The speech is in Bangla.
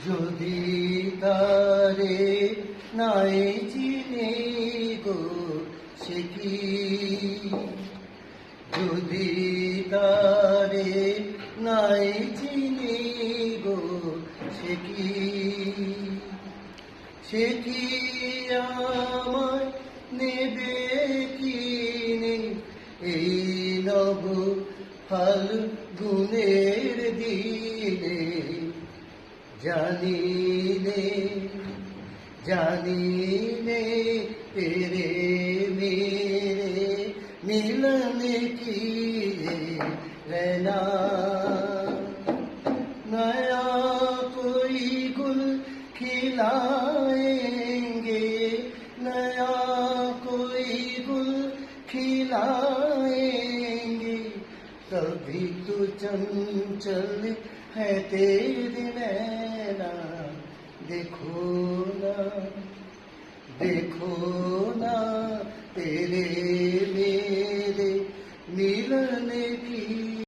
যদি তারে নাই চিনি গো সে কি, যদি তারে নাই চিনি গো সে কি, সে কি আমায় নেবে কিনে এই নব ফাল্গুনের দিনে। জানিনে জানিনে তেরে মেরে मिलन की रहना। नया कोई गुल खिलाएंगे, नया कोई गुल खिलाएंगे, तभी तो चंचल है तेरे नैना। देखो ना देखो ना तेरे